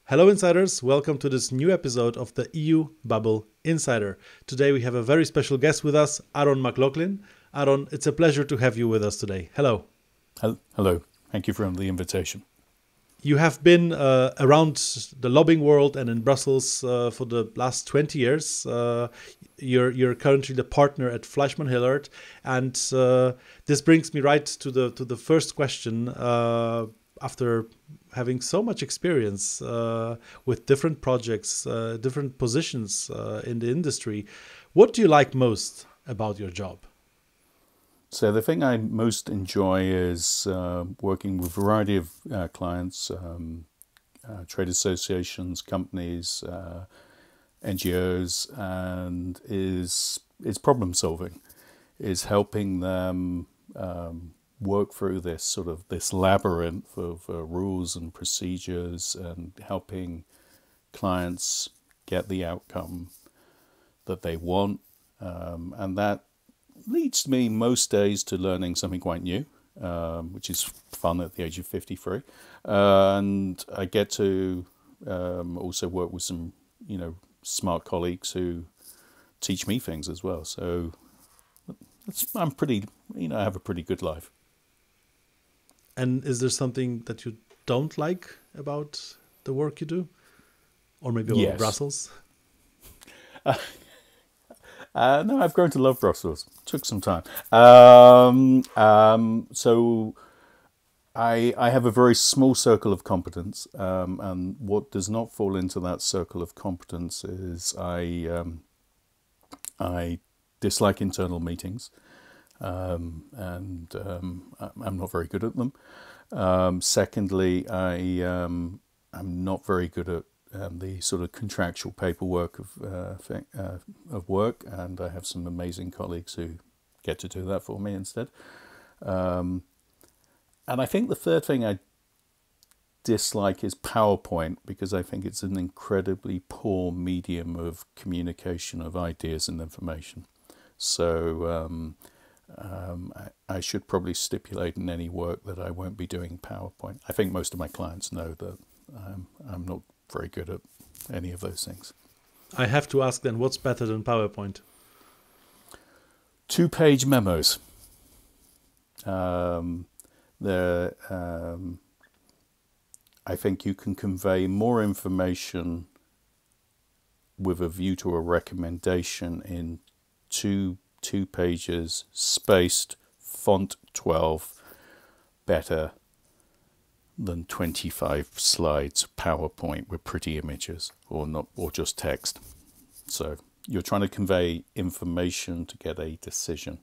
Hello, insiders. Welcome to this new episode of the EU Bubble Insider. Today we have a very special guest with us, Aaron McLaughlin. Aaron, it's a pleasure to have you with us today. Hello. Hello. Thank you for the invitation. You have been around the lobbying world and in Brussels for the last 20 years. You're currently the partner at FleishmanHillard, and this brings me right to the first question. After having so much experience with different projects, different positions in the industry, what do you like most about your job? So the thing I most enjoy is working with a variety of clients, trade associations, companies, NGOs, and is problem solving, is helping them work through this labyrinth of rules and procedures, and helping clients get the outcome that they want, and that leads me most days to learning something quite new, which is fun at the age of 53. And I get to also work with some, smart colleagues who teach me things as well. So I'm pretty, I have a pretty good life. And is there something that you don't like about the work you do? Or maybe about Yes. Brussels? No, I've grown to love Brussels. Took some time. So I have a very small circle of competence, and what does not fall into that circle of competence is I dislike internal meetings, and I'm not very good at them. Secondly, I'm not very good at the sort of contractual paperwork of work, and I have some amazing colleagues who get to do that for me instead. And I think the third thing I dislike is PowerPoint, because I think it's an incredibly poor medium of communication of ideas and information. So I should probably stipulate in any work that I won't be doing PowerPoint. I think most of my clients know that I'm not very good at any of those things. I have to ask then, what's better than PowerPoint? 2-page memos. I think you can convey more information with a view to a recommendation in two pages, spaced, font 12, better than 25 slides PowerPoint with pretty images or just text. So you're trying to convey information to get a decision,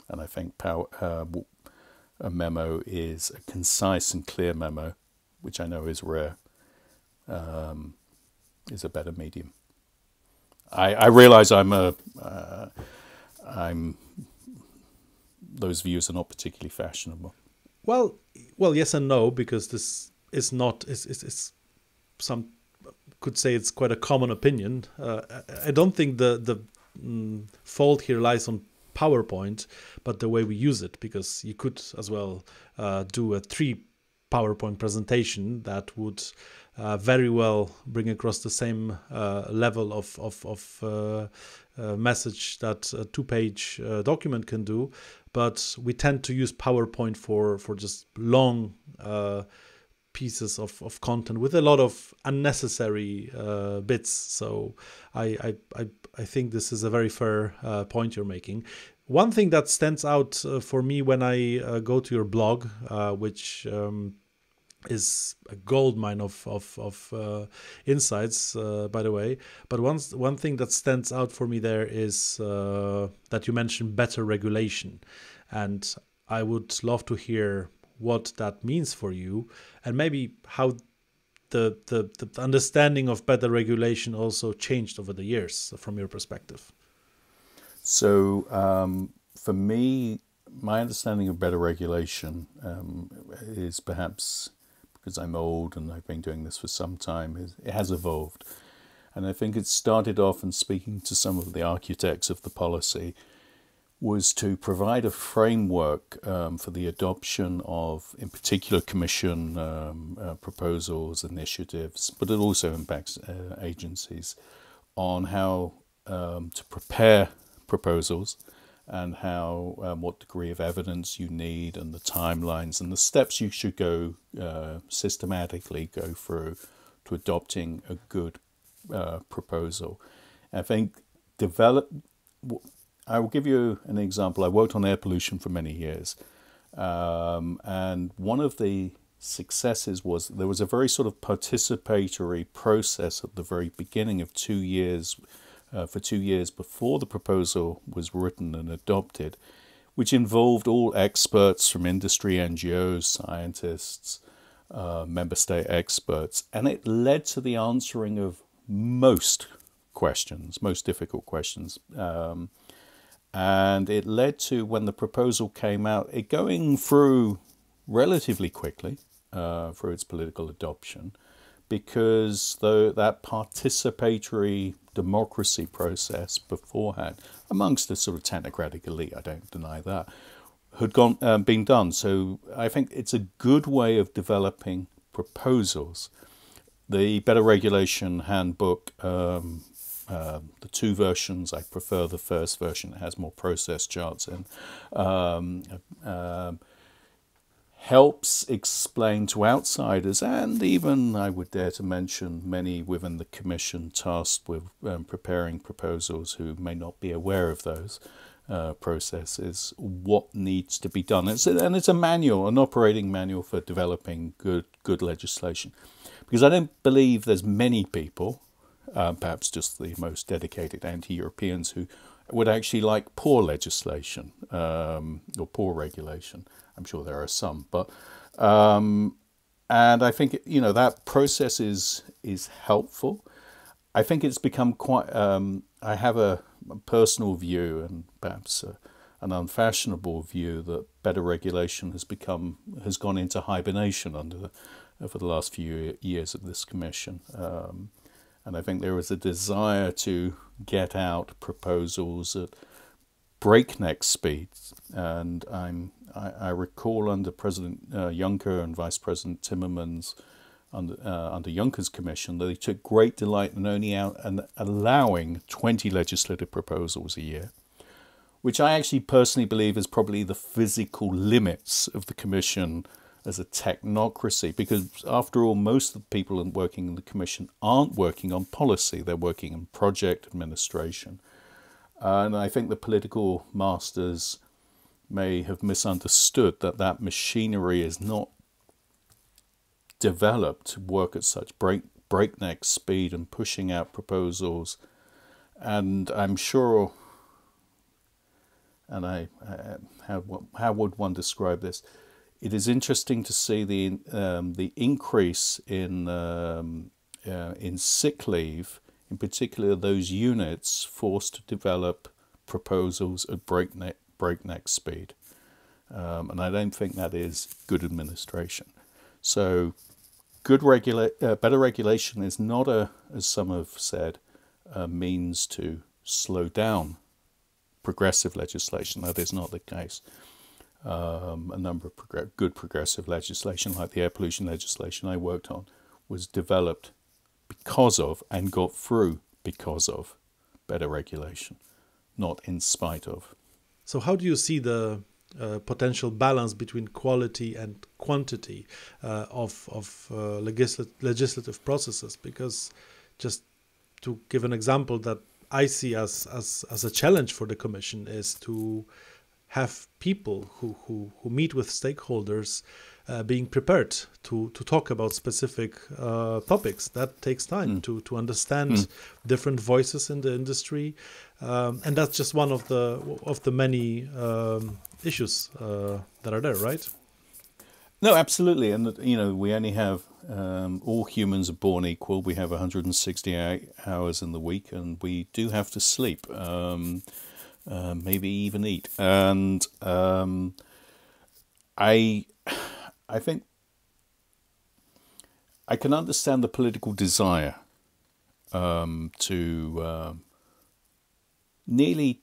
and I think a memo is a concise and clear memo, which I know is rare, is a better medium. I realize those views are not particularly fashionable. Well, yes and no, because this is not. Is some could say it's quite a common opinion. I don't think the fault here lies on PowerPoint, but the way we use it, because you could as well do a 3 PowerPoint presentation that would very well bring across the same level of message that a 2-page document can do. But we tend to use PowerPoint for just long pieces of content with a lot of unnecessary bits. So I think this is a very fair point you're making. One thing that stands out for me when I go to your blog, which is a gold mine of insights, by the way. But one thing that stands out for me there is that you mentioned better regulation, and I would love to hear what that means for you, and maybe how the understanding of better regulation also changed over the years from your perspective. So for me, my understanding of better regulation is perhaps because I'm old and I've been doing this for some time, it has evolved. And I think it started off in speaking to some of the architects of the policy was to provide a framework for the adoption of, in particular, Commission proposals, initiatives, but it also impacts agencies, on how to prepare proposals and how what degree of evidence you need and the timelines and the steps you should go systematically go through to adopting a good proposal. I think I will give you an example. I worked on air pollution for many years, and one of the successes was there was a very sort of participatory process at the very beginning of 2 years, for 2 years before the proposal was written and adopted, which involved all experts from industry, NGOs, scientists, member state experts, and it led to the answering of most questions, most difficult questions. And it led to, when the proposal came out, it going through relatively quickly through its political adoption, because that participatory democracy process beforehand, amongst the sort of technocratic elite, I don't deny that, had been done. So I think it's a good way of developing proposals. The Better Regulation Handbook, the 2 versions, I prefer the first version. It has more process charts in. Helps explain to outsiders, and even, I would dare to mention, many within the Commission tasked with preparing proposals who may not be aware of those processes, what needs to be done. And it's a manual, an operating manual for developing good legislation. Because I don't believe there's many people, perhaps just the most dedicated anti-Europeans, who would actually like poor legislation or poor regulation. I'm sure there are some, but and I think that process is helpful. I think it's become quite. I have a personal view, and perhaps an unfashionable view, that better regulation has gone into hibernation for the last few years of this Commission. And I think there is a desire to get out proposals at breakneck speeds. And I recall under President Juncker and Vice President Timmermans, under Juncker's Commission, that they took great delight in only allowing 20 legislative proposals a year, which I actually personally believe is probably the physical limits of the Commission as a technocracy, because after all, most of the people working in the Commission aren't working on policy, they're working in project administration. And I think the political masters may have misunderstood that machinery is not developed to work at such breakneck speed and pushing out proposals. And I'm sure, and how would one describe this? It is interesting to see the increase in sick leave, in particular those units forced to develop proposals at breakneck speed, and I don't think that is good administration. So, better regulation is not as some have said, a means to slow down progressive legislation. That is not the case. A number of good progressive legislation, like the air pollution legislation I worked on, was developed because of and got through because of better regulation, not in spite of. So how do you see the potential balance between quality and quantity of legislative processes? Because, just to give an example that I see as a challenge for the Commission, is to have people who meet with stakeholders being prepared to talk about specific topics. That takes time to understand different voices in the industry, and that's just one of the many issues that are there, right? No, absolutely. And we only have all humans are born equal. We have 168 hours in the week, and we do have to sleep. Maybe even eat. And I think I can understand the political desire to nearly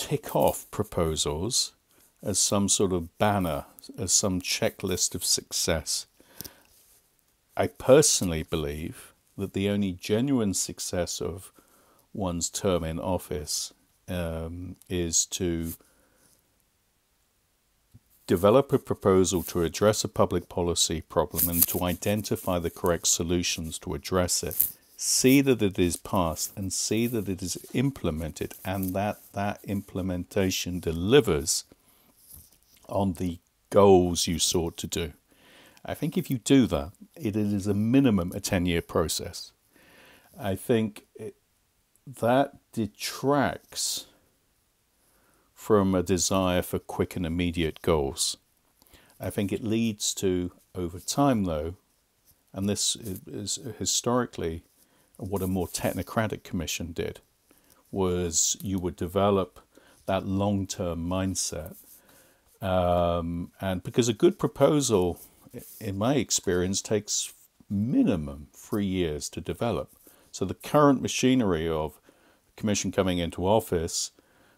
tick off proposals as some sort of banner, as some checklist of success. I personally believe that the only genuine success of one's term in office is to develop a proposal to address a public policy problem and to identify the correct solutions to address it, see that it is passed and see that it is implemented, and that implementation delivers on the goals you sought to do. I think if you do that, it is a minimum a 10-year process. I think that detracts from a desire for quick and immediate goals. I think it leads to, over time though, and this is historically what a more technocratic commission did, was you would develop that long-term mindset. And because a good proposal, in my experience, takes minimum 3 years to develop. So the current machinery of commission coming into office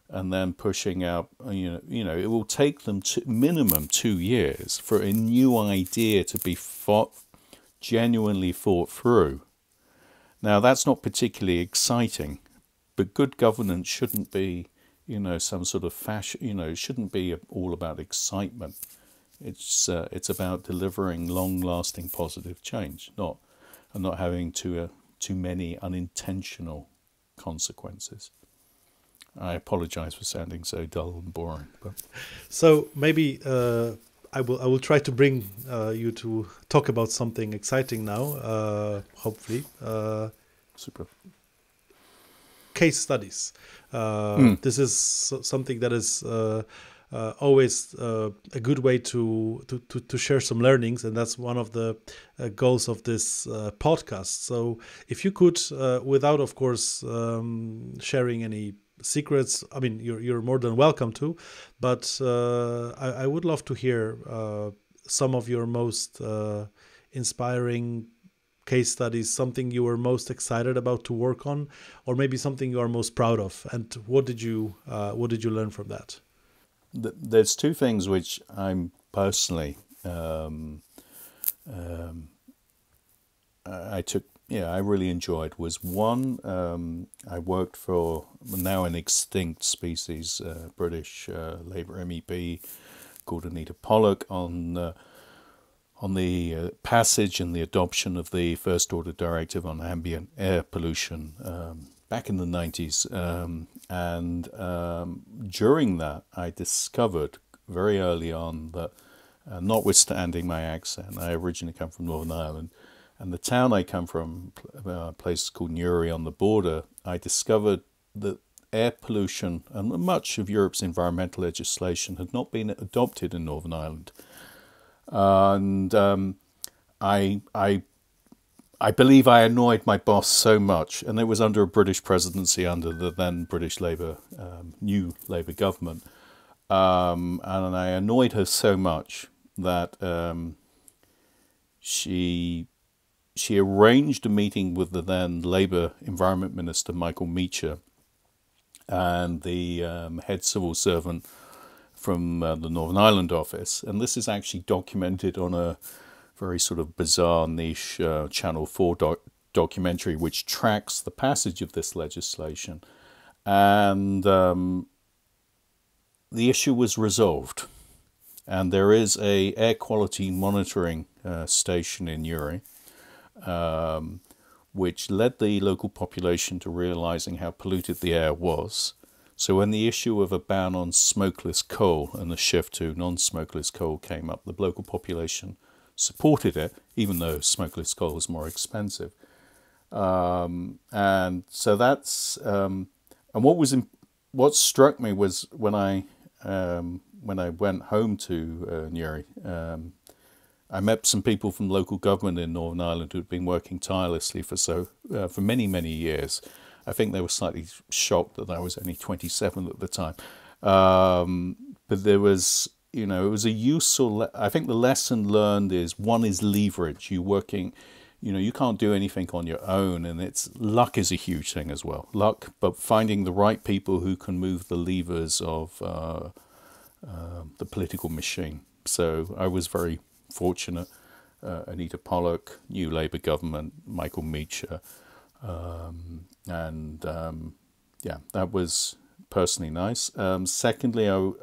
and then pushing out, it will take them minimum 2 years for a new idea to be genuinely thought through. Now, that's not particularly exciting, but good governance shouldn't be, some sort of fashion, it shouldn't be all about excitement. It's about delivering long-lasting positive change, and not having too many unintentional consequences. I apologize for sounding so dull and boring. But. So maybe I will try to bring you to talk about something exciting now. Hopefully, super. Case studies. This is something that is always a good way to share some learnings, and that's one of the goals of this podcast. So if you could, without of course sharing any secrets, I mean you're more than welcome to, but I would love to hear some of your most inspiring case studies, something you were most excited about to work on, or maybe something you are most proud of, and what did you learn from that? There's two things which I'm personally I really enjoyed. Was one, I worked for now an extinct species, British Labour MEP called Anita Pollock on the passage and the adoption of the First Order Directive on ambient air pollution back in the 90s. And during that, I discovered very early on that, notwithstanding my accent, I originally come from Northern Ireland, and the town I come from, a place called Newry on the border, I discovered that air pollution and much of Europe's environmental legislation had not been adopted in Northern Ireland. And I believe I annoyed my boss so much, and it was under a British presidency, under the then British Labour, new Labour government, and I annoyed her so much that she arranged a meeting with the then Labour Environment Minister, Michael Meacher, and the head civil servant from the Northern Ireland office. And this is actually documented on a very sort of bizarre niche Channel 4 documentary which tracks the passage of this legislation. And the issue was resolved. And there is a air quality monitoring station in Newry, which led the local population to realizing how polluted the air was. So when the issue of a ban on smokeless coal and the shift to non-smokeless coal came up, the local population supported it, even though smokeless coal is more expensive. And so that's and what struck me was when I went home to Newry, I met some people from local government in Northern Ireland who'd been working tirelessly for many years. I think they were slightly shocked that I was only 27 at the time, but there was. It was a useful. I think the lesson learned is one is leverage. you can't do anything on your own, and luck is a huge thing as well. Luck, but finding the right people who can move the levers of the political machine. So I was very fortunate. Anita Pollock, new Labour government, Michael Meacher, and that was personally nice. Secondly, and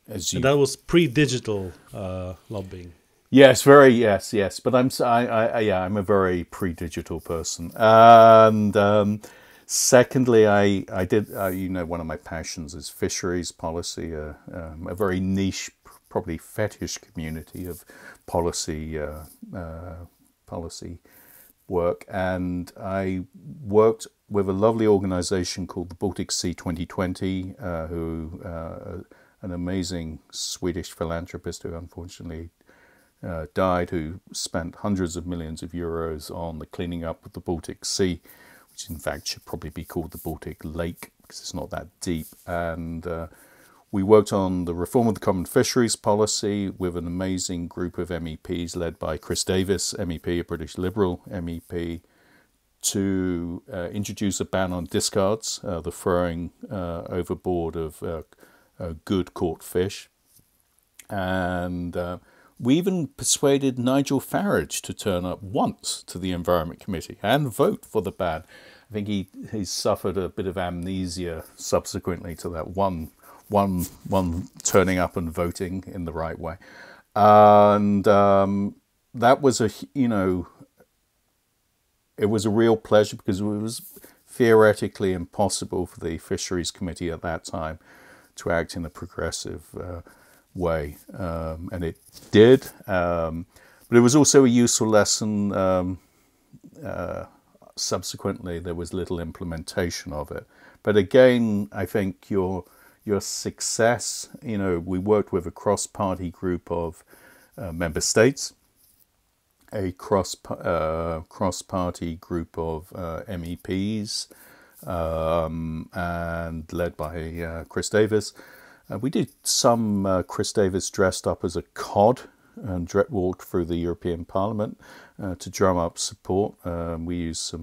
that was pre-digital lobbying. Yes, yes. But I'm a very pre-digital person. And secondly, I did one of my passions is fisheries policy, a very niche, probably fetish community of policy work, and I worked with a lovely organisation called the Baltic Sea 2020, who an amazing Swedish philanthropist who unfortunately died, who spent hundreds of millions of euros on the cleaning up of the Baltic Sea, which in fact should probably be called the Baltic Lake because it's not that deep. And we worked on the reform of the common fisheries policy with an amazing group of MEPs led by Chris Davis, MEP, a British Liberal MEP, to introduce a ban on discards, the throwing overboard of good caught fish. And we even persuaded Nigel Farage to turn up once to the Environment Committee and vote for the ban. I think he suffered a bit of amnesia subsequently to that one turning up and voting in the right way. And that was it was a real pleasure because it was theoretically impossible for the Fisheries Committee at that time to act in a progressive way, and it did. But it was also a useful lesson. Subsequently, there was little implementation of it. But again, I think your success, we worked with a cross-party group of member states, a cross-party group of MEPs, and led by Chris Davis. We did some Chris Davis dressed up as a cod and walked through the European Parliament to drum up support. We used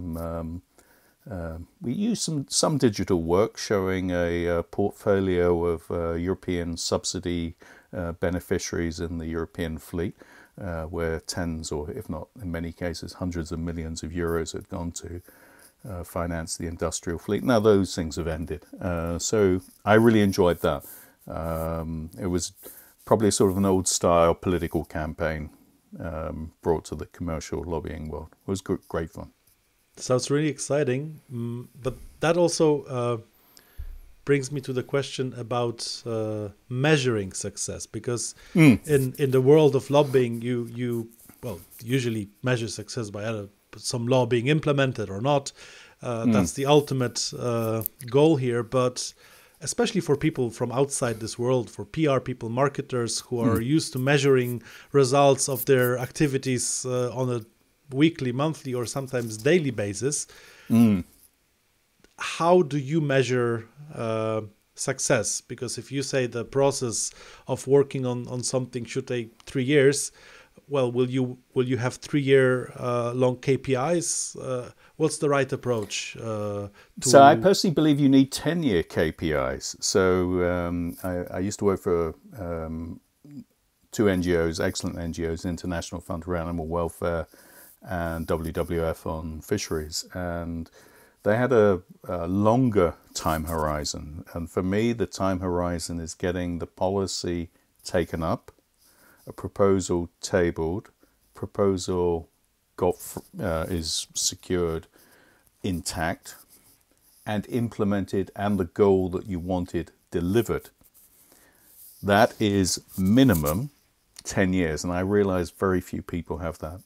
some digital work showing a portfolio of European subsidy beneficiaries in the European fleet, where tens, or if not in many cases hundreds of millions of euros had gone to finance the industrial fleet. Now those things have ended, so I really enjoyed that. It was probably sort of an old style political campaign brought to the commercial lobbying world. It was great fun. Sounds really exciting, but that also brings me to the question about measuring success, because in the world of lobbying, you usually measure success by some law being implemented or not. That's the ultimate goal here, but especially for people from outside this world, for PR people, marketers who are used to measuring results of their activities on a weekly, monthly, or sometimes daily basis. How do you measure success? Because if you say the process of working on something should take 3 years, well, will you have 3 year long KPIs? What's the right approach? So I personally believe you need 10-year KPIs. So I used to work for two NGOs, excellent NGOs, International Fund for Animal Welfare and WWF on fisheries. And they had a longer time horizon. And for me, the time horizon is getting the policy taken up, a proposal tabled, proposal is secured intact and implemented, and the goal that you wanted delivered. That is minimum 10 years, and I realize very few people have that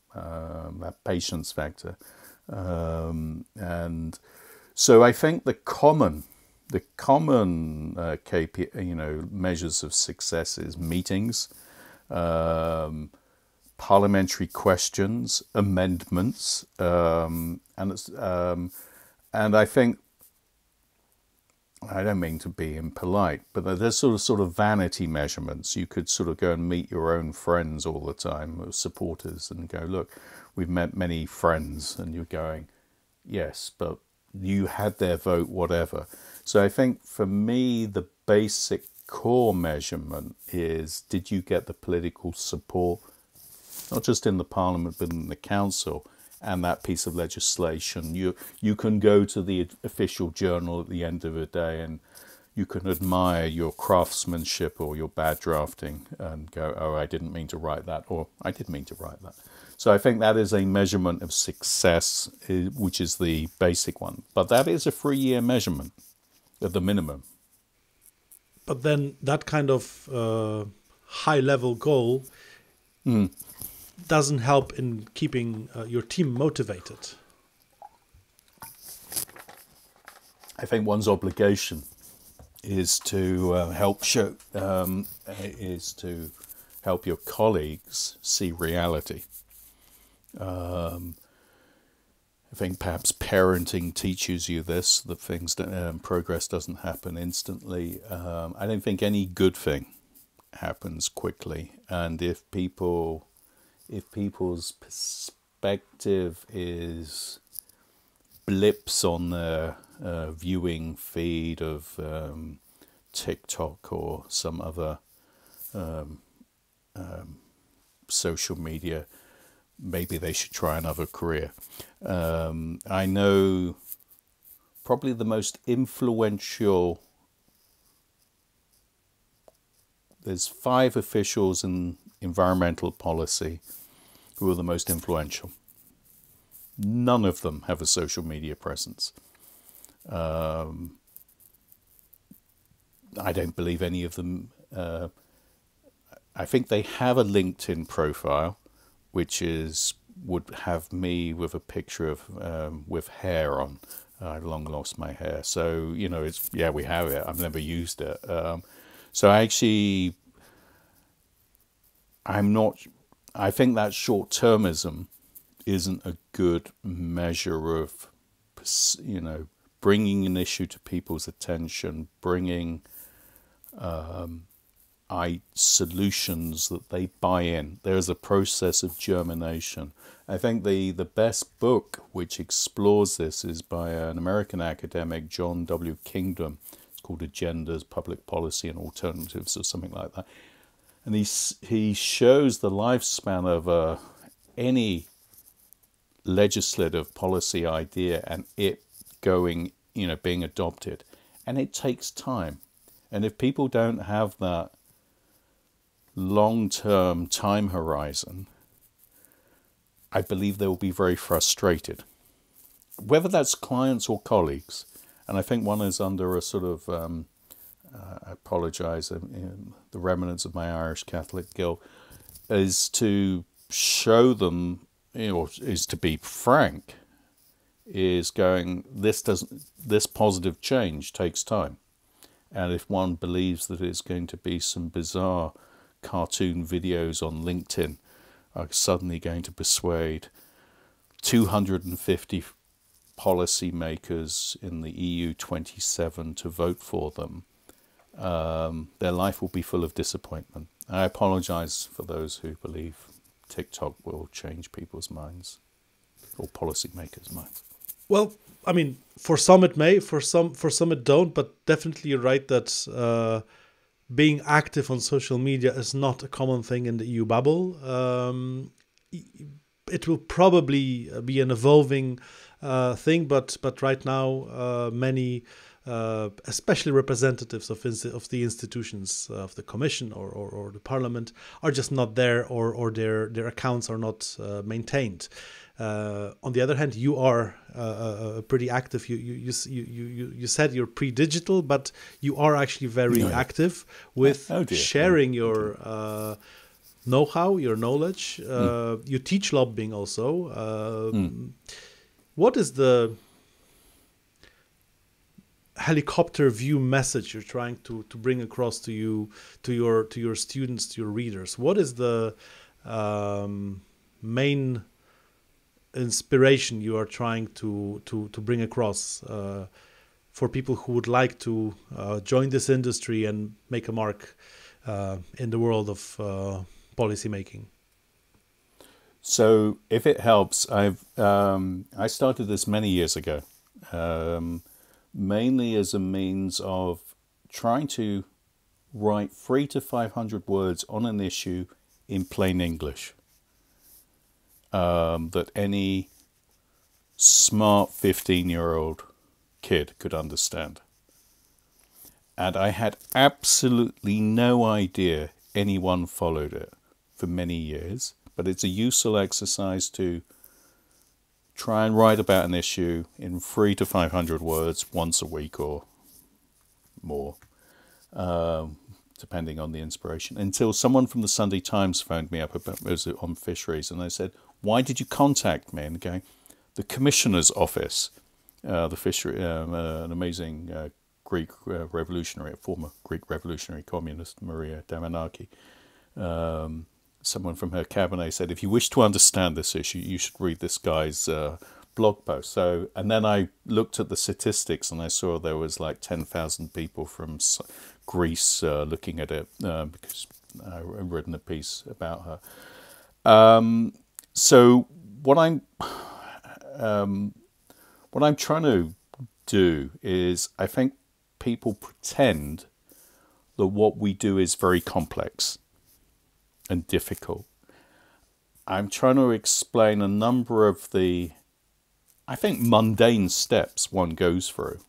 patience factor. And so I think the common KPI, measures of success is meetings, parliamentary questions, amendments, and I think I don't mean to be impolite, but there's sort of vanity measurements. You could sort of go and meet your own friends all the time, or supporters, and go, look, we've met many friends, and you're going, yes, but you had their vote, whatever. So I think for me, the basic core measurement is, did you get the political support, not just in the parliament, but in the council, and that piece of legislation? You can go to the official journal at the end of the day and you can admire your craftsmanship or your bad drafting and go, oh, I didn't mean to write that, or I did mean to write that. So I think that is a measurement of success, which is the basic one. But that is a 3-year measurement at the minimum. But then that kind of high-level goal doesn't help in keeping your team motivated. I think one's obligation is to help your colleagues see reality. I think perhaps parenting teaches you this, that things progress doesn't happen instantly. I don't think any good thing happens quickly, and if people's perspective is blips on their viewing feed of TikTok or some other social media, maybe they should try another career. I know probably the most influential, there's 5 officials in environmental policy who are the most influential. None of them have a social media presence. I don't believe any of them. I think they have a LinkedIn profile, which would have me with a picture of with hair on. I've long lost my hair, so it's we have it. I've never used it. So I think that short-termism isn't a good measure of, bringing an issue to people's attention, bringing solutions that they buy in. There's a process of germination. I think the best book which explores this is by an American academic, John W. Kingdom. It's called Agendas, Public Policy and Alternatives, or something like that. And he shows the lifespan of any legislative policy idea and it going, being adopted. And it takes time. And if people don't have that long-term time horizon, I believe they will be very frustrated, whether that's clients or colleagues. And I think one is under a sort of, I apologize, the remnants of my Irish Catholic guilt, is to show them, is to be frank, is going, this positive change takes time. And if one believes that it's going to be some bizarre cartoon videos on LinkedIn are suddenly going to persuade 250 policymakers in the EU 27 to vote for them, their life will be full of disappointment. I apologize for those who believe TikTok will change people's minds or policymakers' minds. Well, I mean, for some it may, for some it don't, but definitely you're right that being active on social media is not a common thing in the EU bubble. It will probably be an evolving thing, but right now many, especially representatives of the institutions, of the Commission or the Parliament, are just not there, or their accounts are not maintained. On the other hand, you are pretty active. You said you're pre-digital, but you are actually very active with sharing your know-how, your knowledge. You teach lobbying also. What is the helicopter view message you're trying to bring across to your students, to your readers? What is the main for for people who would like to join this industry and make a mark in the world of policy making? So, if it helps, I started this many years ago, mainly as a means of trying to write 300 to 500 words on an issue in plain English that any smart 15-year-old kid could understand. And I had absolutely no idea anyone followed it for many years, but it's a useful exercise to try and write about an issue in 300 to 500 words once a week or more, depending on the inspiration, until someone from the Sunday Times phoned me up about, it was on fisheries, and they said, "Why did you contact me?" And going, the Commissioner's Office, the fishery, an amazing Greek revolutionary, former Greek revolutionary communist, Maria Damanaki, someone from her cabinet said, "If you wish to understand this issue, you should read this guy's blog post." So, and then I looked at the statistics, and I saw there was like 10,000 people from Greece looking at it because I've written a piece about her. So what I'm trying to do is, I think people pretend that what we do is very complex and difficult. I'm trying to explain a number of the, I think, mundane steps one goes through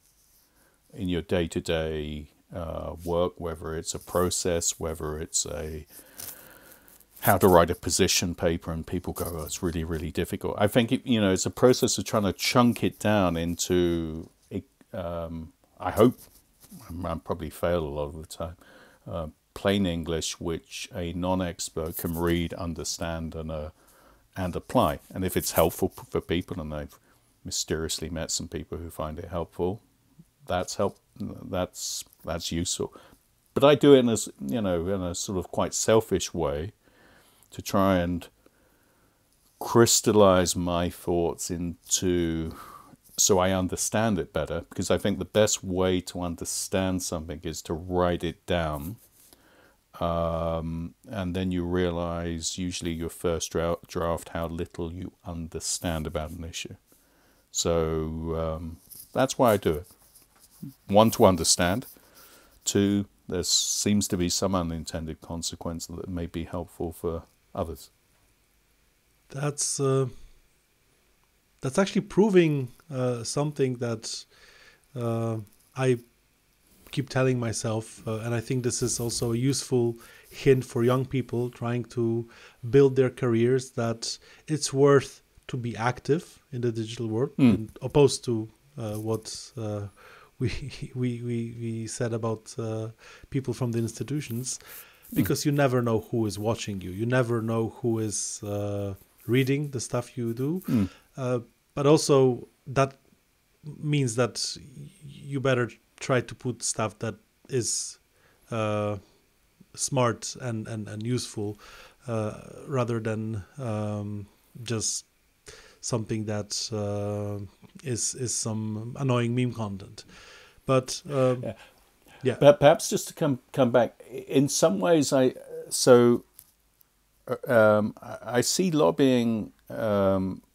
in your day-to-day work, whether it's a process, whether it's how to write a position paper, and people go, "Oh, it's really, really difficult." I think it's a process of trying to chunk it down into, I hope, I probably fail a lot of the time, plain English, which a non-expert can read, understand, and apply. And if it's helpful for people, and I've mysteriously met some people who find it helpful, that's useful. But I do it in a sort of quite selfish way, to try and crystallize my thoughts into, so I understand it better, because I think the best way to understand something is to write it down, and then you realize, usually your first draft, how little you understand about an issue. So that's why I do it. 1, to understand. 2, there seems to be some unintended consequence that may be helpful for others. That's actually proving something that I keep telling myself, and I think this is also a useful hint for young people trying to build their careers, that it's worth to be active in the digital world, opposed to what we said about people from the institutions, because you never know who is watching you. You never know who is reading the stuff you do. But also that means that you better try to put stuff that is smart and useful, rather than just something that is some annoying meme content. But yeah. But perhaps just to come back, in some ways, I see lobbying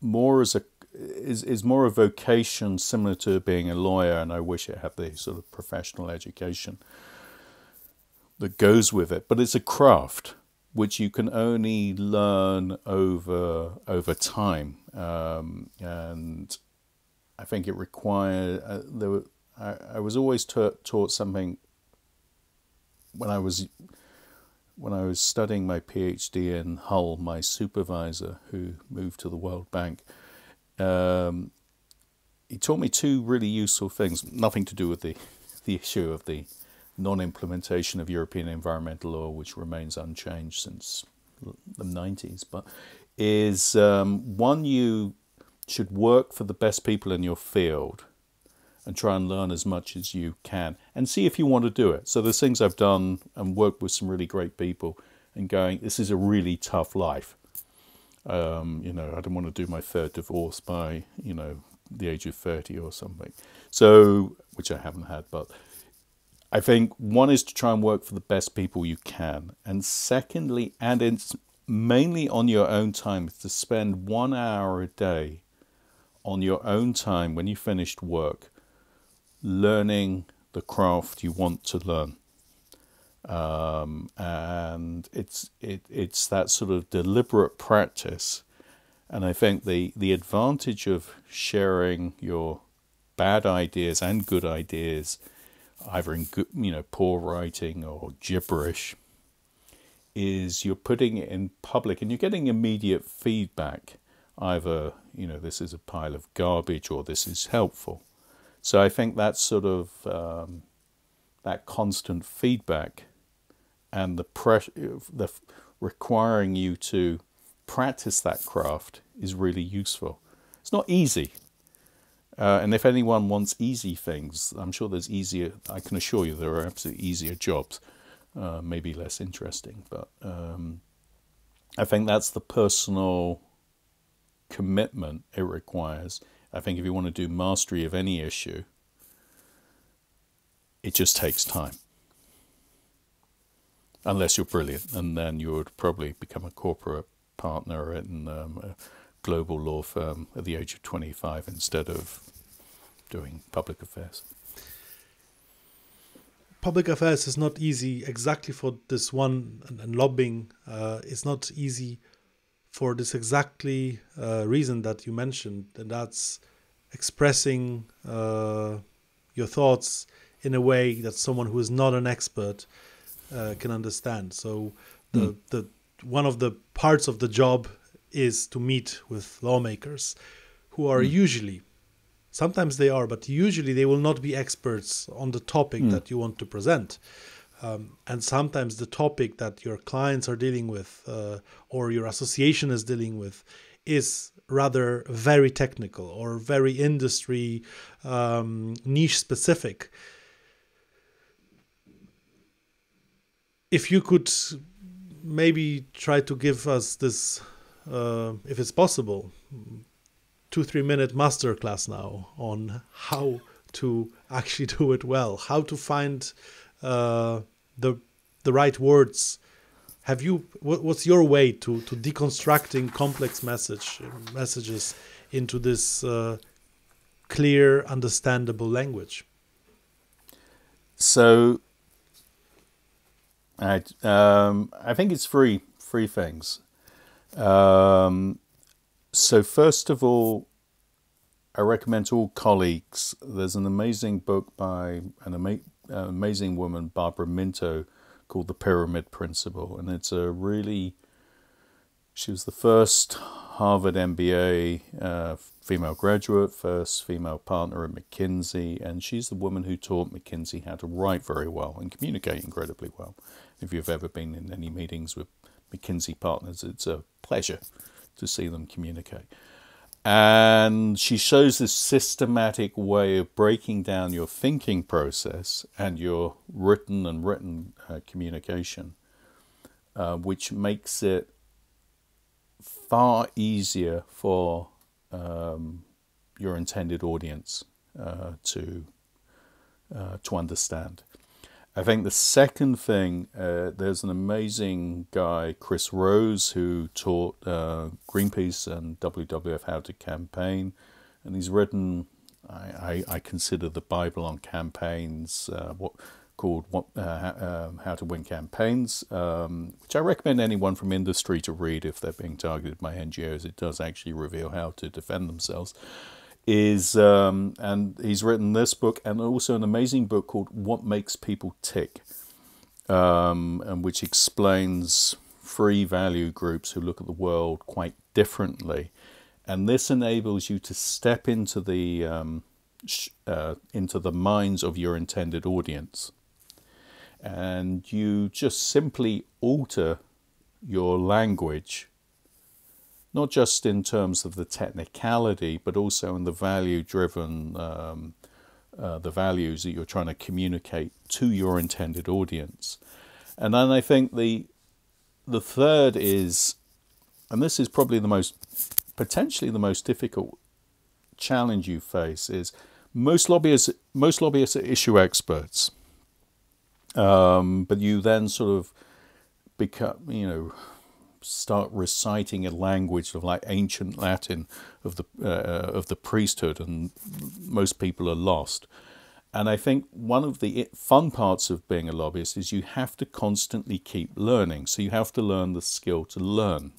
more as is more a vocation similar to being a lawyer, and I wish it had the sort of professional education that goes with it. But it's a craft which you can only learn over time, and I think it required. I was always taught something when I was studying my PhD in Hull. My supervisor, who moved to the World Bank, he taught me 2 really useful things, nothing to do with the issue of the non-implementation of European environmental law, which remains unchanged since the 90s, but is one, you should work for the best people in your field and try and learn as much as you can and see if you want to do it. So there's things I've done and worked with some really great people and going, this is a really tough life. I don't want to do my 3rd divorce by, the age of 30 or something. So which I haven't had. But I think one is to try and work for the best people you can. And secondly, and it's mainly on your own time, is to spend 1 hour a day on your own time when you finished work, learning the craft you want to learn. And it's that sort of deliberate practice. And I think the advantage of sharing your bad ideas and good ideas, either in good, poor writing or gibberish, is you're putting it in public and you're getting immediate feedback. Either, this is a pile of garbage or this is helpful. So I think that sort of that constant feedback and the pressure, the requiring you to practice that craft is really useful. It's not easy. And if anyone wants easy things, I'm sure there's easier, I can assure you there are absolutely easier jobs, maybe less interesting. But I think that's the personal commitment it requires. I think if you want to do mastery of any issue, it just takes time. Unless you're brilliant, and then you would probably become a corporate partner in a global law firm at the age of 25 instead of doing public affairs. Public affairs is not easy exactly for this one, and lobbying is not easy for this exactly reason that you mentioned, and that's expressing your thoughts in a way that someone who is not an expert can understand. So the one of the parts of the job is to meet with lawmakers who are usually, sometimes they are, but usually they will not be experts on the topic that you want to present. And sometimes the topic that your clients are dealing with or your association is dealing with is rather very technical or very industry niche specific. If you could maybe try to give us this, if it's possible, 2-3 minute masterclass now on how to actually do it well, how to find the right words. Have you? What's your way to deconstructing complex messages into this clear, understandable language? So I think it's three things. So first of all, I recommend to all colleagues, there's an amazing book by an amazing woman, Barbara Minto, called The Pyramid Principle. And it's she was the first Harvard MBA female graduate, first female partner at McKinsey, and she's the woman who taught McKinsey how to write very well and communicate incredibly well. If you've ever been in any meetings with McKinsey partners, it's a pleasure to see them communicate. And she shows this systematic way of breaking down your thinking process and your written communication, which makes it far easier for your intended audience to understand. I think the second thing, there's an amazing guy, Chris Rose, who taught Greenpeace and WWF how to campaign, and he's written, I consider the Bible on campaigns, How to Win Campaigns, which I recommend anyone from industry to read if they're being targeted by NGOs. It does actually reveal how to defend themselves. And he's written this book and also an amazing book called What Makes People Tick, and which explains 3 value groups who look at the world quite differently. And this enables you to step into the minds of your intended audience. And you just simply alter your language, not just in terms of the technicality, but also in the value-driven, the values that you're trying to communicate to your intended audience. And then I think the third is, and this is probably potentially the most difficult challenge you face, is most lobbyists are issue experts, but you then sort of become, start reciting a language of like ancient Latin of the priesthood, and most people are lost. And I think one of the fun parts of being a lobbyist is you have to constantly keep learning. So you have to learn the skill to learn,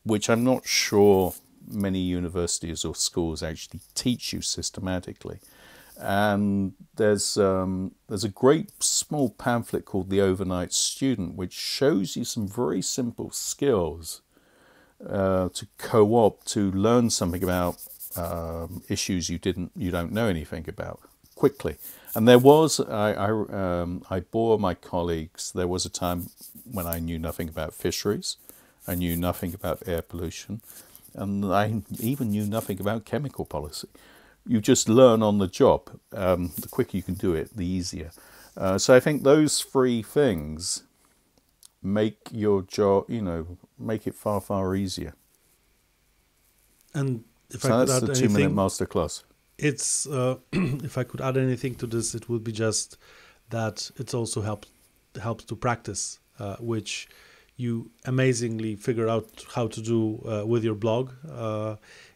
which I'm not sure many universities or schools actually teach you systematically. And there's a great small pamphlet called The Overnight Student, which shows you some very simple skills to co-opt to learn something about issues you don't know anything about quickly. And there was I bore my colleagues. There was a time when I knew nothing about fisheries, I knew nothing about air pollution, and I even knew nothing about chemical policy. You just learn on the job. The quicker you can do it, the easier. So I think those three things make your job, make it far, far easier. And if so I could that's add the anything, 2-minute masterclass. It's if I could add anything to this, it would be just that it also helps to practice, which you amazingly figure out how to do with your blog.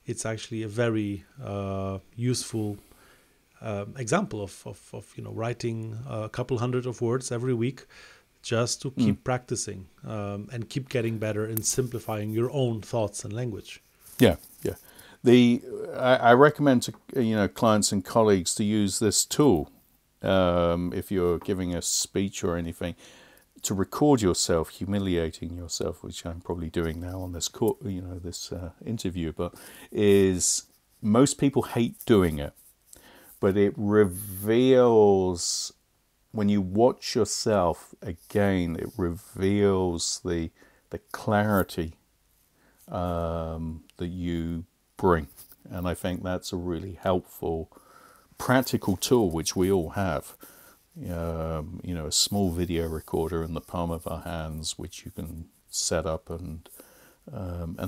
It's actually a very useful example of writing a couple hundred of words every week, just to keep practicing and keep getting better in simplifying your own thoughts and language. Yeah. I recommend to clients and colleagues to use this tool if you're giving a speech or anything, to record yourself humiliating yourself, which I'm probably doing now on this interview. But most people hate doing it, but it reveals, when you watch yourself again, it reveals the clarity that you bring. And I think that's a really helpful, practical tool, which we all have. A small video recorder in the palm of our hands, which you can set up, and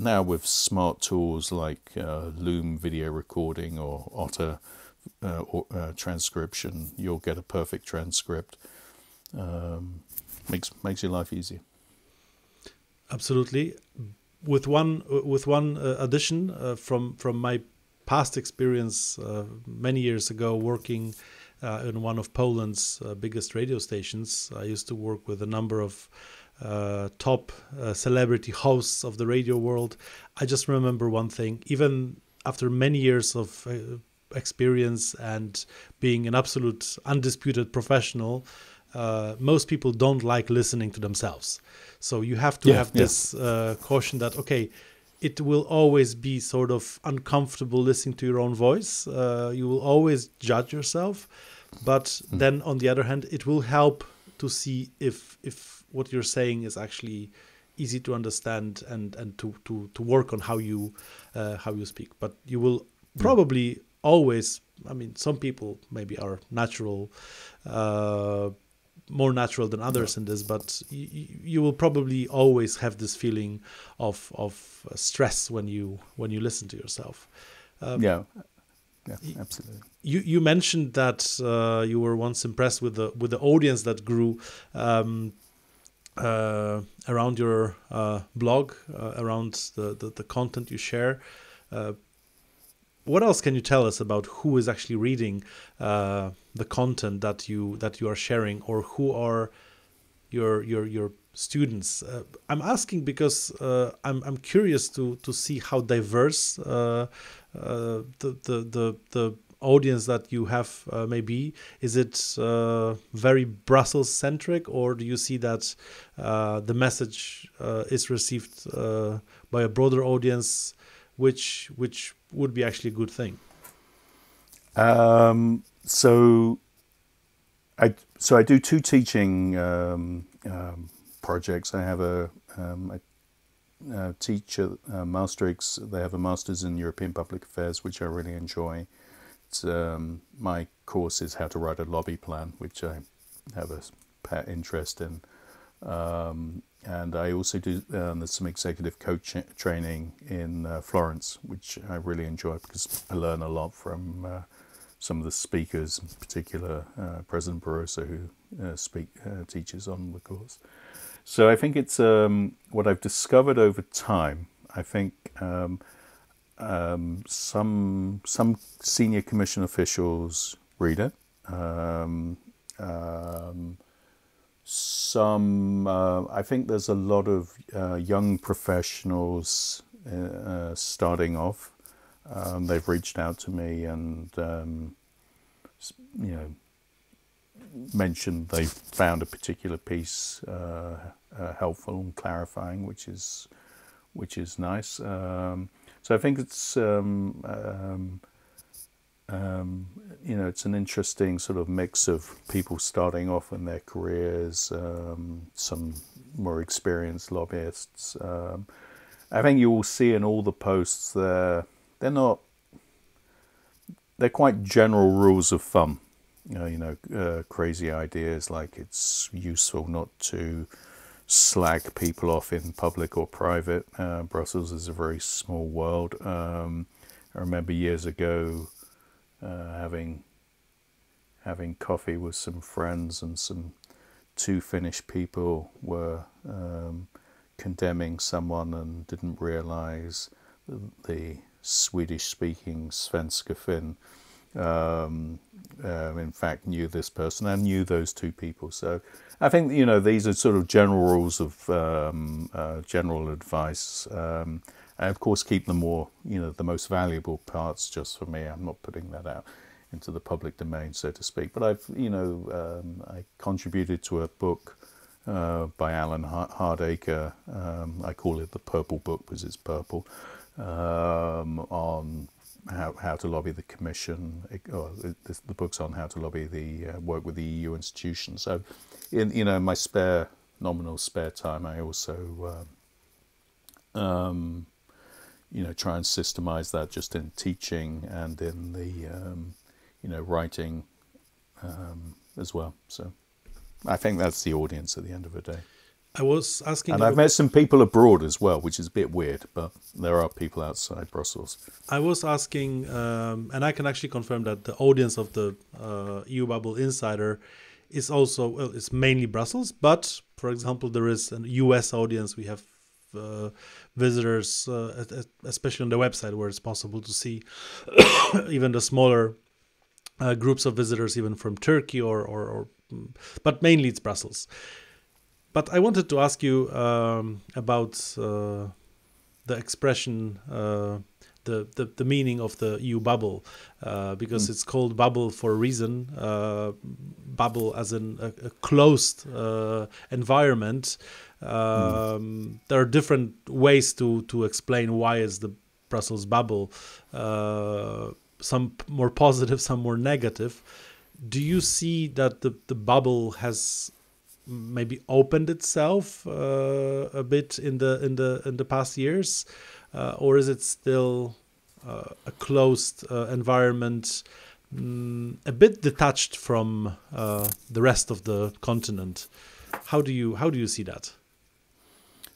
now with smart tools like Loom video recording or Otter transcription, you'll get a perfect transcript. Makes your life easier. Absolutely. With one addition from my past experience many years ago working in one of Poland's biggest radio stations. I used to work with a number of top celebrity hosts of the radio world. I just remember one thing: even after many years of experience and being an absolute undisputed professional, most people don't like listening to themselves. So you have to have this caution that, okay, it will always be sort of uncomfortable listening to your own voice. You will always judge yourself. But then on the other hand, it will help to see if what you're saying is actually easy to understand and to work on how you speak. But you will probably always, some people maybe are more natural than others in this, but you will probably always have this feeling of stress when you listen to yourself. Yeah, absolutely. You mentioned that you were once impressed with the audience that grew around your blog, around the content you share. What else can you tell us about who is actually reading the content that you are sharing, or who are your students? I'm asking because I'm curious to see how diverse the audience that you have may be. Is it very Brussel centric, or do you see that the message is received by a broader audience, which would be actually a good thing? So I do two teaching projects. I have a teacher, Maastricht. They have a Masters in European Public Affairs, which I really enjoy. My course is How to Write a Lobby Plan, which I have a pet interest in. And I also do there's some executive coach training in Florence, which I really enjoy because I learn a lot from some of the speakers, in particular President Barroso, who teaches on the course. So I think it's what I've discovered over time. I think some senior commission officials read it. I think there's a lot of young professionals starting off. They've reached out to me and mentioned they found a particular piece helpful and clarifying, which is nice. So I think it's it's an interesting sort of mix of people starting off in their careers, some more experienced lobbyists. I think you will see in all the posts they're quite general rules of thumb. Crazy ideas like it's useful not to slag people off in public or private. Brussels is a very small world. I remember years ago having coffee with some friends, and two Finnish people were condemning someone and didn't realize the Swedish-speaking Svenska Finn in fact knew this person and knew those two people. So I think these are sort of general rules of general advice. And of course keep the more the most valuable parts just for me. I'm not putting that out into the public domain, so to speak. But I've I contributed to a book by Alan Hardacre. I call it the Purple Book because it's purple, on how to lobby the Commission. The book's on how to lobby the work with the EU institutions. So, in my nominal spare time, I also try and systemize that just in teaching and in the writing as well. So, I think that's the audience at the end of the day. I was asking, and I've met some people abroad as well, which is a bit weird, but there are people outside Brussels. I was asking, and I can actually confirm that the audience of the EU Bubble Insider is also, well, it's mainly Brussels, but for example, there is a US audience. We have visitors, especially on the website, where it's possible to see even the smaller groups of visitors, even from Turkey or but mainly it's Brussels. But I wanted to ask you about the expression, the meaning of the EU bubble, because it's called bubble for a reason. Bubble as in a closed environment. There are different ways to explain why is the Brussels bubble. Some more positive, some more negative. Do you see that the bubble has maybe opened itself a bit in the past years, or is it still a closed environment, a bit detached from the rest of the continent? How do you see that?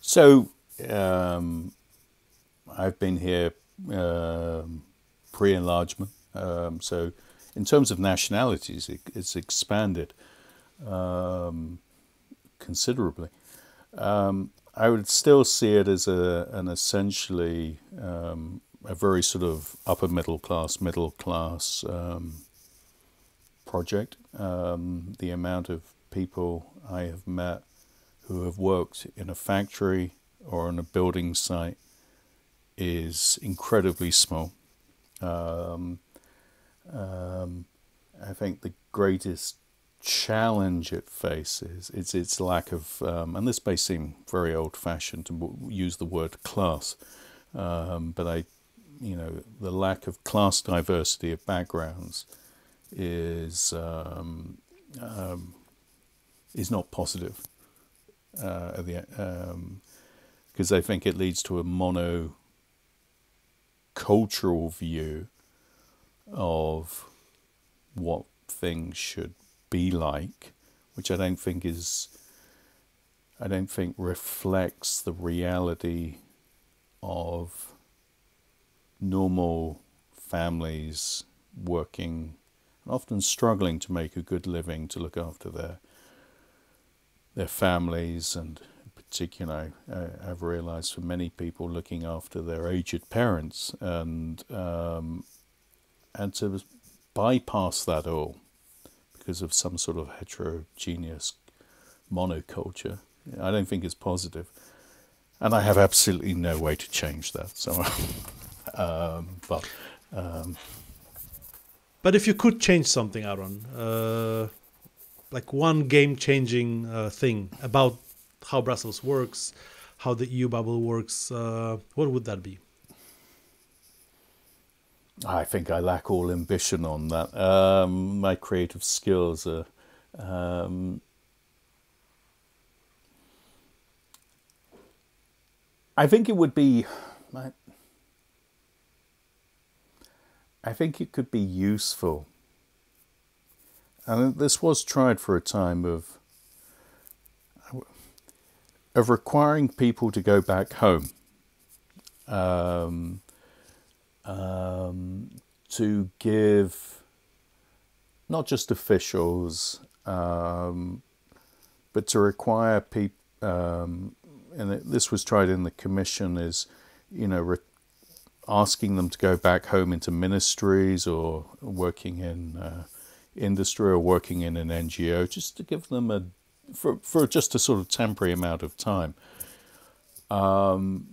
So I've been here pre-enlargement. So in terms of nationalities, it's expanded considerably. I would still see it as an essentially a very sort of upper middle class project. The amount of people I have met who have worked in a factory or on a building site is incredibly small. I think the greatest challenge it faces is its lack of, and this may seem very old-fashioned to use the word class, but the lack of class diversity of backgrounds is not positive, because I think it leads to a monocultural view of what things should be like, which I don't think reflects the reality of normal families working often struggling to make a good living, to look after their families, and in particular, I've realised for many people looking after their aged parents, and to bypass that all because of some sort of heterogeneous monoculture, I don't think it's positive. And I have absolutely no way to change that. So, but if you could change something, Aaron, like one game-changing thing about how Brussels works, how the EU bubble works, what would that be? I think I lack all ambition on that. My creative skills are... I think it would be... I think it could be useful. And this was tried for a time of requiring people to go back home. To give not just officials, but to require people, and this was tried in the Commission, is, asking them to go back home into ministries or working in industry or working in an NGO, just to give them for just a sort of temporary amount of time.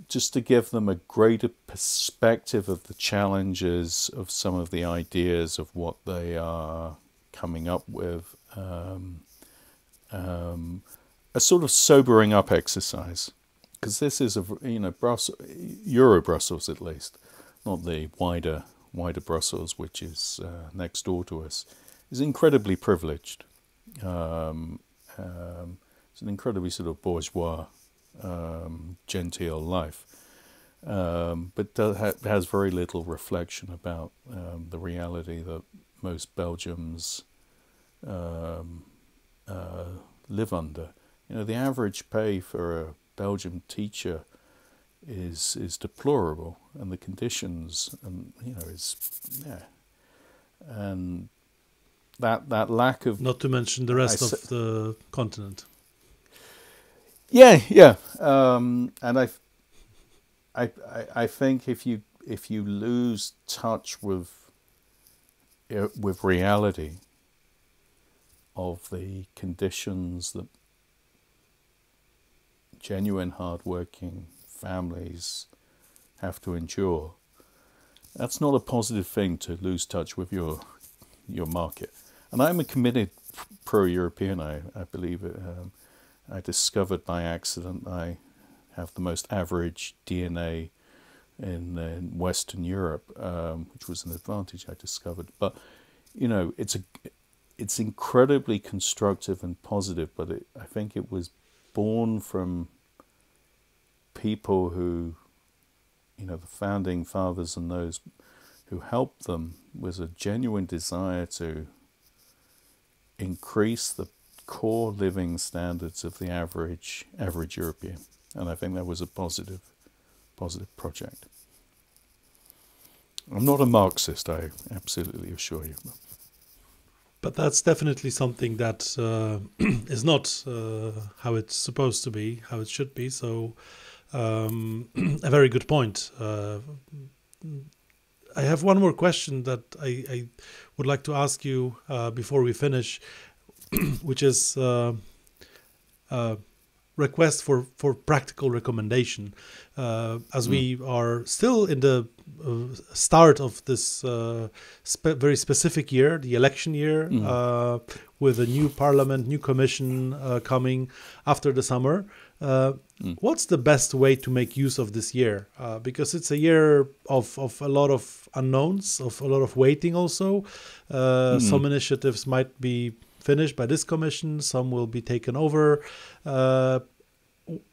Just to give them a greater perspective of the challenges of some of the ideas of what they are coming up with. A sort of sobering up exercise, because this is Brussels, Euro Brussels at least, not the wider Brussels, which is next door to us, is incredibly privileged. It's an incredibly sort of bourgeois, genteel life, but has very little reflection about the reality that most Belgians live under. The average pay for a Belgian teacher is deplorable, and the conditions, and and that lack of, not to mention the rest of the continent. Yeah. And I think if you lose touch with reality of the conditions that genuine hard-working families have to endure, that's not a positive thing, to lose touch with your market. And I'm a committed pro-European. I believe it. I discovered by accident I have the most average DNA in Western Europe, which was an advantage I discovered. But it's incredibly constructive and positive. But I think it was born from people who, the founding fathers and those who helped them, was a genuine desire to increase the core living standards of the average European, and I think that was a positive project. I'm not a Marxist, I absolutely assure you. But that's definitely something that is not how it's supposed to be, how it should be. So, a very good point. I have one more question that I would like to ask you before we finish, which is request for practical recommendation. As we are still in the start of this very specific year, the election year, with a new parliament, new commission coming after the summer. What's the best way to make use of this year? Because it's a year of a lot of unknowns, of a lot of waiting also. Some initiatives might be finished by this commission, some will be taken over.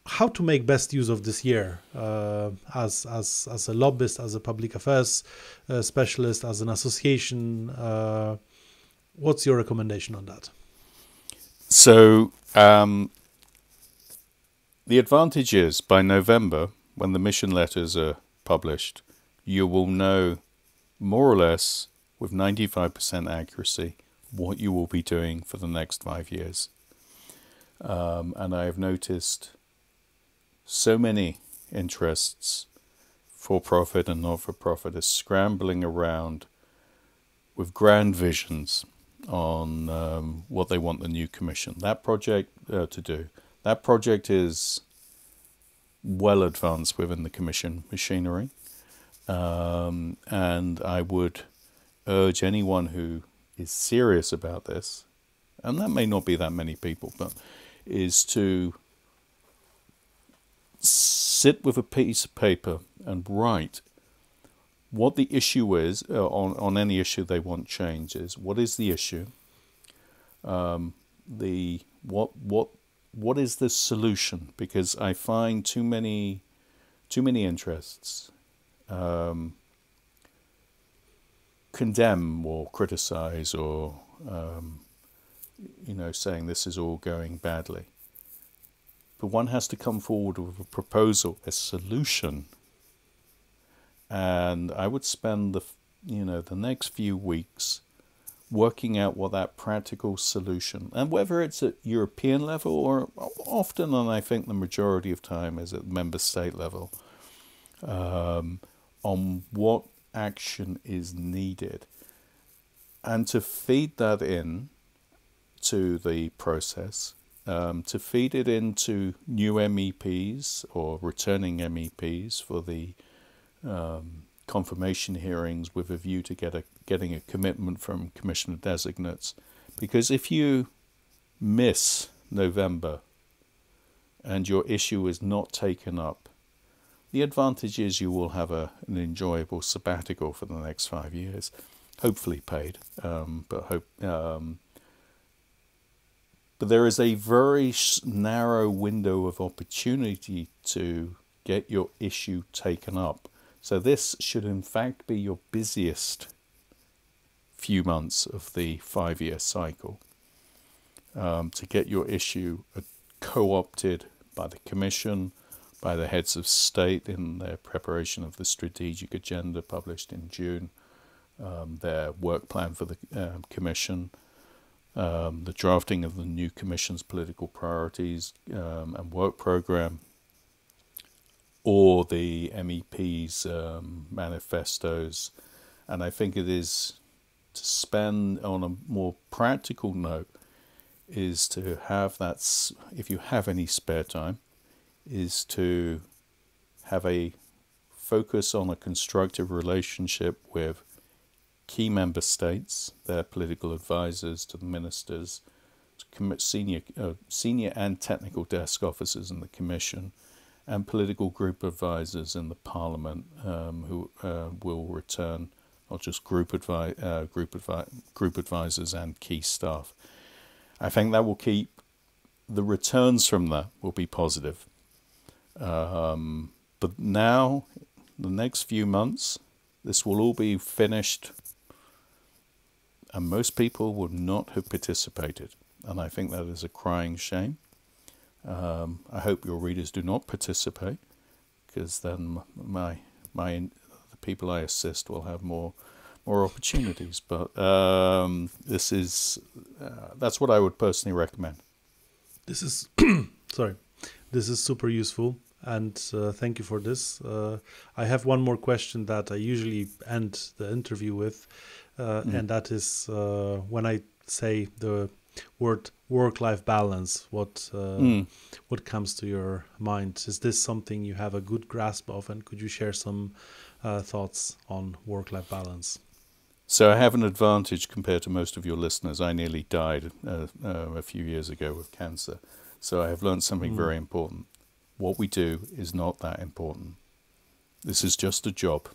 How to make best use of this year as a lobbyist, as a public affairs specialist, as an association? What's your recommendation on that? So the advantage is, by November, when the mission letters are published, you will know more or less with 95% accuracy what you will be doing for the next 5 years. And I have noticed so many interests, for-profit and not-for-profit, are scrambling around with grand visions on what they want the new commission, that project to do. That project is well advanced within the commission machinery. And I would urge anyone who is serious about this, and that may not be that many people, but is to sit with a piece of paper and write what the issue is on any issue they want change is. What is the issue? What is the solution? Because I find too many interests condemn or criticize or saying this is all going badly. But one has to come forward with a proposal, a solution. And I would spend the next few weeks working out what that practical solution, and whether it's at European level or often, and I think the majority of time, is at member state level, on what action is needed, and to feed that in to the process, to feed it into new MEPs or returning MEPs for the confirmation hearings, with a view to getting a commitment from commissioner designates. Because if you miss November and your issue is not taken up, the advantage is you will have an enjoyable sabbatical for the next 5 years, hopefully paid. But there is a very narrow window of opportunity to get your issue taken up. So this should in fact be your busiest few months of the 5-year cycle, to get your issue co-opted by the Commission, by the heads of state in their preparation of the strategic agenda published in June, their work plan for the Commission, the drafting of the new Commission's political priorities and work programme, or the MEP's manifestos. And I think it is to spend, on a more practical note, is to have that, if you have any spare time, is to have a focus on a constructive relationship with key member states, their political advisors to the ministers, to senior and technical desk officers in the Commission, and political group advisors in the Parliament, who will return, not just group advisors and key staff. I think that will keep, the returns from that will be positive. But now, the next few months, this will all be finished, and most people would not have participated. And I think that is a crying shame. I hope your readers do not participate, because then the people I assist will have more opportunities. But this is that's what I would personally recommend. This is this is super useful, and thank you for this. I have one more question that I usually end the interview with, and that is when I say the word work-life balance, what comes to your mind? Is this something you have a good grasp of, and could you share some thoughts on work-life balance? So I have an advantage compared to most of your listeners. I nearly died a few years ago with cancer. So I have learned something very important. What we do is not that important. This is just a job.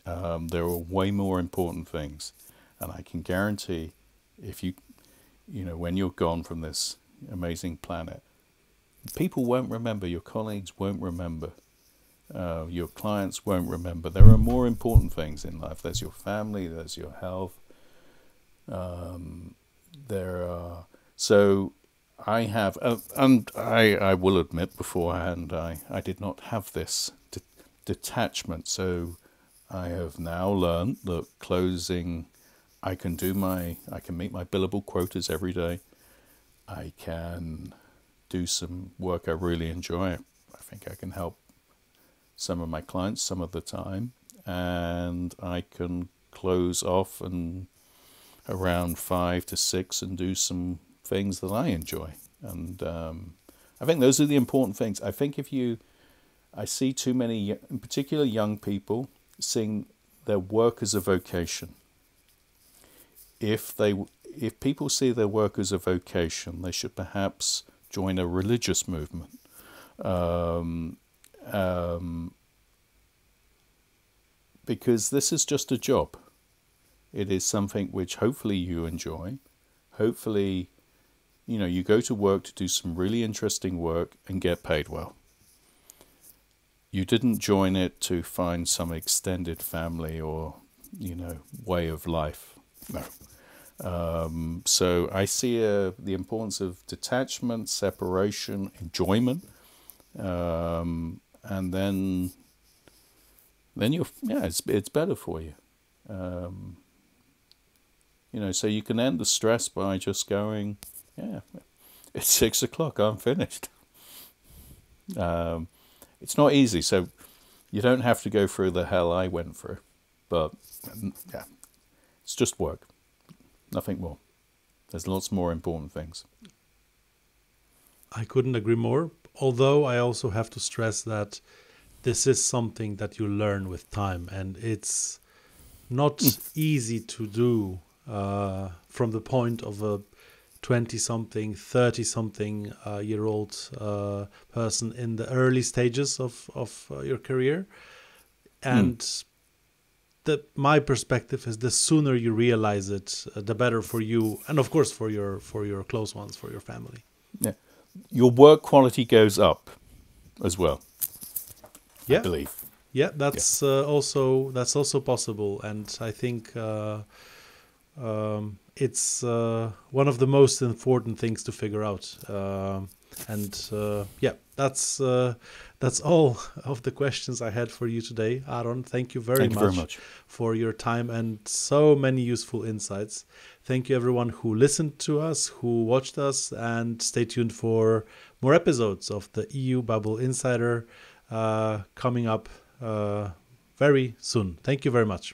There are way more important things. And I can guarantee, if when you're gone from this amazing planet, people won't remember, your colleagues won't remember, your clients won't remember. There are more important things in life. There's your family, there's your health. So I have, and I will admit beforehand, I did not have this detachment. So I have now learned that closing I can meet my billable quotas every day. I can do some work I really enjoy. I think I can help some of my clients some of the time, and I can close off and around 5 to 6 and do some things that I enjoy. And I think those are the important things. I think I see too many, in particular young people, seeing their work as a vocation. If people see their work as a vocation, they should perhaps join a religious movement. Because this is just a job. It is something which hopefully you enjoy. Hopefully, you go to work to do some really interesting work and get paid well. You didn't join it to find some extended family or, way of life. No. So I see the importance of detachment, separation, enjoyment, and then it's better for you. So you can end the stress by just going, it's 6 o'clock, I'm finished. It's not easy, so you don't have to go through the hell I went through, but it's just work. Nothing more. There's lots more important things. I couldn't agree more. Although I also have to stress that this is something that you learn with time, and it's not easy to do from the point of a 20-something, 30-something year old person in the early stages of your career. And my perspective is the sooner you realize it, the better for you, and of course for your close ones, for your family. Yeah, your work quality goes up as well. Yeah, I believe. Yeah, that's also possible, and I think it's one of the most important things to figure out. That's all of the questions I had for you today, Aaron. Thank you very much for your time and so many useful insights. Thank you everyone who listened to us, who watched us, and stay tuned for more episodes of the EU Bubble Insider coming up very soon. Thank you very much.